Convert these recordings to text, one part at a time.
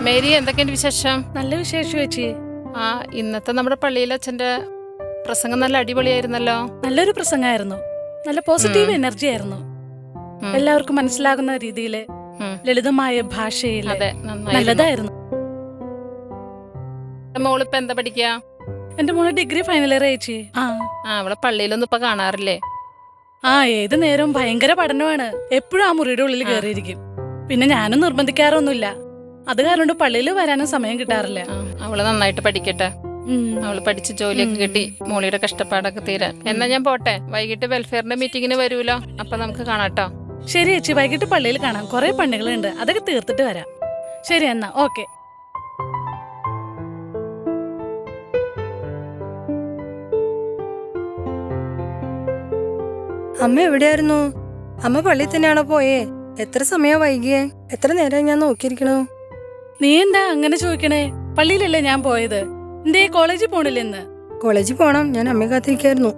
Mary, എന്തൊക്കെയുണ്ട് വിശേഷം? നല്ല വിശേഷം ചേച്ചി. ആ, ഇന്നത്തെ നമ്മുടെ പള്ളിയിലെ അച്ഛന്റെ പ്രസംഗം നല്ല അടിപൊളിയായിരുന്നല്ലോ. നല്ലൊരു പ്രസംഗമായിരുന്നു. നല്ല പോസിറ്റീവ് എനർജി ആയിരുന്നു. എല്ലാവർക്കും മനസ്സിലാകുന്ന രീതിയില് ലളിതമായ ഭാഷയില് നല്ലതായിരുന്നു. മോളിപ്പോ എന്താ പഠിക്കുക? എന്റെ മോള് ഡിഗ്രി ഫൈനൽ ഇയർ ചേച്ചി. അവളെ പള്ളിയിലൊന്നും ഇപ്പൊ കാണാറില്ലേ? ഏത് നേരവും ഭയങ്കര പഠനമാണ്. എപ്പോഴും ആ മുറിയുടെ ഉള്ളിൽ കയറിയിരിക്കും. പിന്നെ ഞാനും നിർബന്ധിക്കാറൊന്നുമില്ല. അത് കാരണം പള്ളിയിൽ വരാനും സമയം കിട്ടാറില്ല. അവള് നന്നായിട്ട് പഠിക്കട്ടെ. അവള് പഠിച്ച് ജോലിയൊക്കെ കിട്ടി മോളിയുടെ കഷ്ടപ്പാടൊക്കെ തീരാൻ. എന്നാ ഞാൻ പോട്ടെ. വൈകിട്ട് വെൽഫെയറിന്റെ മീറ്റിങ്ങിന് വരൂലോ, അപ്പൊ നമുക്ക് കാണാട്ടോ. ശരി ചേച്ചി, വൈകിട്ട് പള്ളിയിൽ കാണാം. കുറെ പണികളുണ്ട്, അതൊക്കെ തീർത്തിട്ട് വരാം. ശരി എന്നാ, ഓക്കെ. അമ്മ എവിടെയായിരുന്നു? അമ്മ പള്ളിയിൽ തന്നെയാണോ പോയേ? എത്ര സമയം വൈകിയേ? എത്ര നേരം ഞാൻ നോക്കിയിരിക്കണു. നീ എന്താ അങ്ങനെ ചോദിക്കണേ? പള്ളിയിലല്ലേ ഞാൻ പോയത്. എന്തേ കോളേജിൽ പോണില്ല ഇന്ന്? കോളേജിൽ പോണം, ഞാൻ അമ്മയെ കാത്തിരിക്കായിരുന്നു.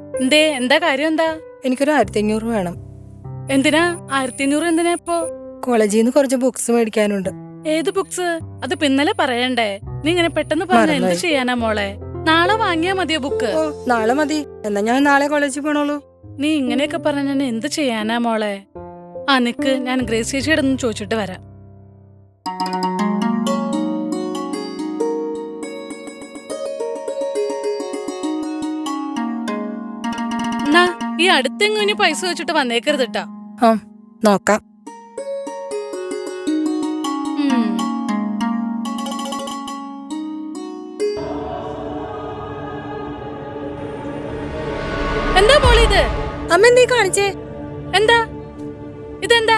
എന്താ കാര്യം? എന്താ? എനിക്കൊരു 1500 വേണം. എന്തിനാ 1500? എന്തിനാ ഇപ്പോ? കോളേജിൽ നിന്ന് കുറച്ച് ബുക്സ് മേടിക്കാനുണ്ട്. ഏത് ബുക്സ്? അത് പിന്നലെ പറയണ്ടേ? നീ ഇങ്ങനെ പെട്ടെന്ന് പറഞ്ഞ എന്ത് ചെയ്യാനാ മോളെ? നാളെ വാങ്ങിയാ മതിയോ ബുക്ക്? നാളെ മതി. എന്നാ ഞാൻ നാളെ കോളേജിൽ പോണോളൂ. നീ ഇങ്ങനെയൊക്കെ പറഞ്ഞ ഞാൻ എന്ത് ചെയ്യാനാ മോളെ? നിക്ക്, ഞാൻ ഗ്രേസ് ചേച്ചിയുടെ ഒന്ന് ചോദിച്ചിട്ട് വരാം. എന്നാ ഈ അടുത്തെങ്ങും ഇനി പൈസ വെച്ചിട്ട് വന്നേക്കരുത് ട്ടാ. നോക്കാം. എന്താ മോളെ ഇത്? അമ്മ എന്തീ കാണിച്ചേ? എന്താ ഇതെന്താ?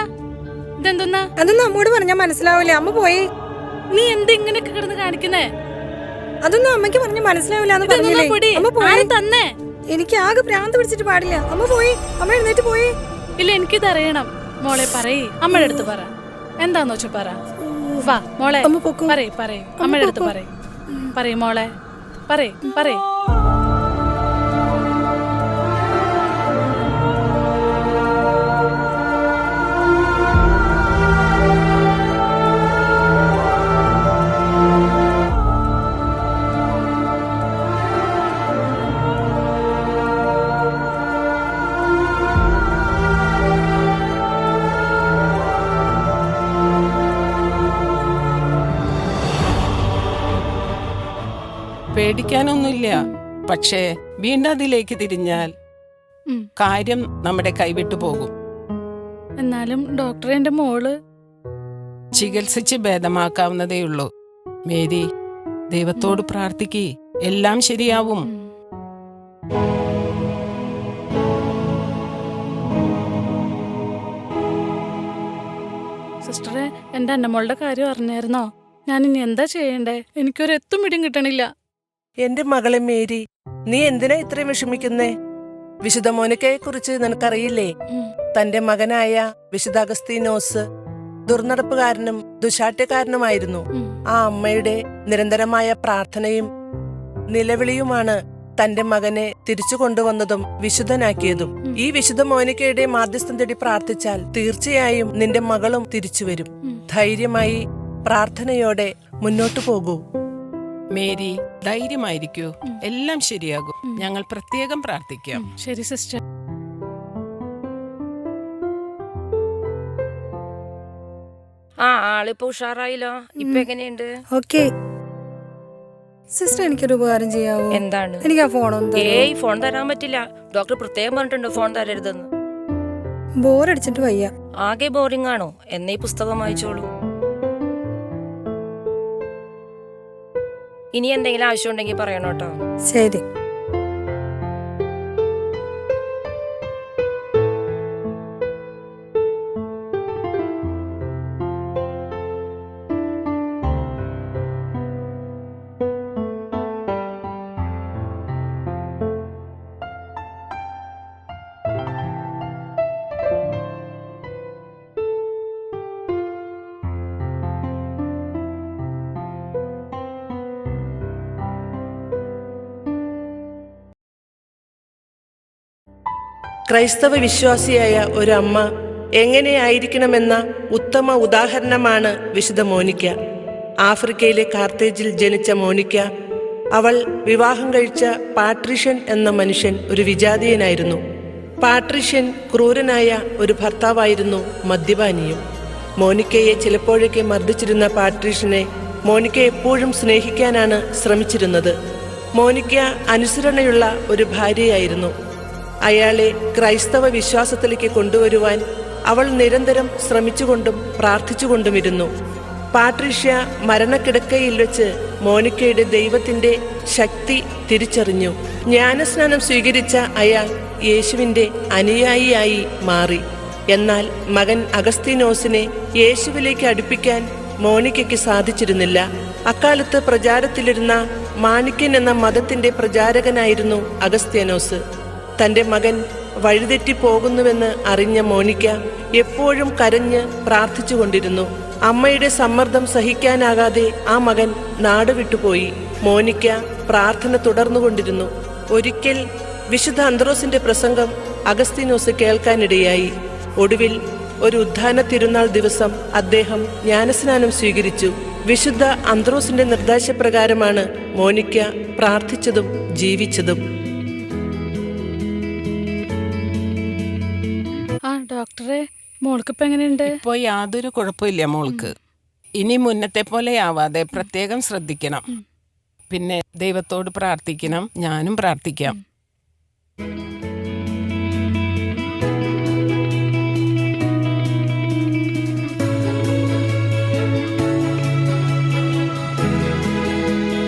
ഇതെന്തെന്നാ? അതൊന്നും അമ്മോട് പറഞ്ഞാ മനസ്സിലാവില്ല. അമ്മ പോയി. നീ എന്ത് ഇങ്ങനെയൊക്കെ കിടന്ന് കാണിക്കുന്നേ? അതൊന്നും അമ്മയ്ക്ക് പറഞ്ഞ മനസ്സിലാവില്ല. തന്നെ എനിക്ക് ആകെ ഭ്രാന്ത് പിടിച്ചിട്ട് പാടില്ല. അമ്മ പോയി. അമ്മ എഴുന്നേറ്റ് പോയി. ഇല്ല, എനിക്കിത് അറിയണം. മോളെ പറയ്, അമ്മയുടെ അടുത്ത് പറ. എന്താന്ന് വെച്ചാ പറ. വാ മോളെ, പറയ്. അമ്മയുടെ അടുത്ത് പറയ് മോളെ, പറയ്. പേടിക്കാനൊന്നുമില്ല. പക്ഷേ വീണ്ടും അതിലേക്ക് തിരിഞ്ഞാൽ കാര്യം നമ്മുടെ കൈവിട്ടു പോകും. എന്നാലും ഡോക്ടറെ, എന്റെ മോള് ചികിത്സിച്ച് ഭേദമാക്കാവുന്നതേയുള്ളൂ. മേരി, ദൈവത്തോട് പ്രാർത്ഥിക്ക്, എല്ലാം ശരിയാവും. സിസ്റ്ററെ, എന്റെ അന്നമോളുടെ കാര്യം അറിഞ്ഞായിരുന്നോ? ഞാൻ ഇനി എന്താ ചെയ്യണ്ടേ? എനിക്കൊരു എത്തും പിടിയും കിട്ടണില്ല. എന്റെ മകളെ മേരി, നീ എന്തിനാ ഇത്രയും വിഷമിക്കുന്നേ? വിശുദ്ധ മോനിക്കയെ കുറിച്ച് നിനക്കറിയില്ലേ? തന്റെ മകനായ വിശുദ്ധ അഗസ്തീനോസ് ദുർനടപ്പുകാരനും ദുശാഠ്യക്കാരനുമായിരുന്നു. ആ അമ്മയുടെ നിരന്തരമായ പ്രാർത്ഥനയും നിലവിളിയുമാണ് തന്റെ മകനെ തിരിച്ചു കൊണ്ടുവന്നതും വിശുദ്ധനാക്കിയതും. ഈ വിശുദ്ധ മോനിക്കയുടെ മാധ്യസ്ഥം തേടി പ്രാർത്ഥിച്ചാൽ തീർച്ചയായും നിന്റെ മകളും തിരിച്ചു വരും. ധൈര്യമായി പ്രാർത്ഥനയോടെ മുന്നോട്ടു പോകൂ. മേരി, ധൈര്യമായിരിക്കൂ, എല്ലാം ശരിയാകും. ഞങ്ങൾ പ്രത്യേകം പ്രാർത്ഥിക്കാം. ശരി സിസ്റ്റർ. ആളിപ്പോ ഉഷാറായില്ലോ. ഇപ്പൊ എങ്ങനെയുണ്ട്? ഓക്കെ സിസ്റ്റർ, എനിക്കൊരു ഉപകാരം ചെയ്യാവോ? എന്താണ്? എനിക്ക് ആ ഫോൺ തരാൻ പറ്റില്ല. ഡോക്ടർ പ്രത്യേകം പറഞ്ഞിട്ടുണ്ട് ഫോൺ തരരുതെന്ന്. ബോറടിച്ചിട്ട് വയ്യ. ആകെ ബോറിംഗ് ആണോ? എന്നീ പുസ്തകം വായിച്ചോളൂ. ഇനി എന്തെങ്കിലും ആവശ്യം ഉണ്ടെങ്കിൽ പറയണോട്ടോ. ശരി. ക്രൈസ്തവ വിശ്വാസിയായ ഒരമ്മ എങ്ങനെയായിരിക്കണമെന്ന ഉത്തമ ഉദാഹരണമാണ് വിശുദ്ധ മോനിക്ക. ആഫ്രിക്കയിലെ കാർത്തേജിൽ ജനിച്ച മോനിക്ക, അവൾ വിവാഹം കഴിച്ച പാട്രീഷ്യൻ എന്ന മനുഷ്യൻ ഒരു വിജാതീയനായിരുന്നു. പാട്രീഷ്യൻ ക്രൂരനായ ഒരു ഭർത്താവായിരുന്നു, മദ്യപാനിയും. മോനിക്കയെ ചിലപ്പോഴൊക്കെ മർദ്ദിച്ചിരുന്ന പാട്രീഷ്യനെ മോനിക്ക എപ്പോഴും സ്നേഹിക്കാനാണ് ശ്രമിച്ചിരുന്നത്. മോനിക്ക അനുസരണയുള്ള ഒരു ഭാര്യയായിരുന്നു. അയാളെ ക്രൈസ്തവ വിശ്വാസത്തിലേക്ക് കൊണ്ടുവരുവാൻ അവൾ നിരന്തരം ശ്രമിച്ചുകൊണ്ടും പ്രാർത്ഥിച്ചുകൊണ്ടുമിരുന്നു. പാട്രീഷ്യ മരണക്കിടക്കയിൽ വെച്ച് മോനിക്കയുടെ ദൈവത്തിന്റെ ശക്തി തിരിച്ചറിഞ്ഞു. ജ്ഞാനസ്നാനം സ്വീകരിച്ച അയാൾ യേശുവിന്റെ അനുയായിയായി മാറി. എന്നാൽ മകൻ അഗസ്തീനോസിനെ യേശുവിലേക്ക് അടുപ്പിക്കാൻ മോനിക്കയ്ക്ക് സാധിച്ചിരുന്നില്ല. അക്കാലത്ത് പ്രചാരത്തിലിരുന്ന മാണിക്യൻ എന്ന മതത്തിന്റെ പ്രചാരകനായിരുന്നു അഗസ്ത്യാനോസ്. തന്റെ മകൻ വഴിതെറ്റി പോകുന്നുവെന്ന് അറിഞ്ഞ മോനിക്ക എപ്പോഴും കരഞ്ഞ് പ്രാർത്ഥിച്ചുകൊണ്ടിരുന്നു. അമ്മയുടെ സമ്മർദ്ദം സഹിക്കാനാകാതെ ആ മകൻ നാടുവിട്ടുപോയി. മോനിക്ക പ്രാർത്ഥന തുടർന്നുകൊണ്ടിരുന്നു. ഒരിക്കൽ വിശുദ്ധ അന്ത്രോസിന്റെ പ്രസംഗം അഗസ്തീനോസ് കേൾക്കാനിടയായി. ഒടുവിൽ ഒരു ഉദ്ധാന തിരുനാൾ ദിവസം അദ്ദേഹം ജ്ഞാനസ്നാനം സ്വീകരിച്ചു. വിശുദ്ധ അന്ത്രോസിന്റെ നിർദ്ദേശപ്രകാരമാണ് മോനിക്ക പ്രാർത്ഥിച്ചതും ജീവിച്ചതും. ആ ഡോക്ടറെ, മോൾക്കിപ്പോ എങ്ങനെയുണ്ട്? ഇപ്പോൾ യാതൊരു കുഴപ്പമില്ല മോൾക്ക്. ഇനി മുന്നത്തെ പോലെ ആവാതെ പ്രത്യേകം ശ്രദ്ധിക്കണം. പിന്നെ ദൈവത്തോട് പ്രാർത്ഥിക്കണം, ഞാനും പ്രാർത്ഥിക്കാം.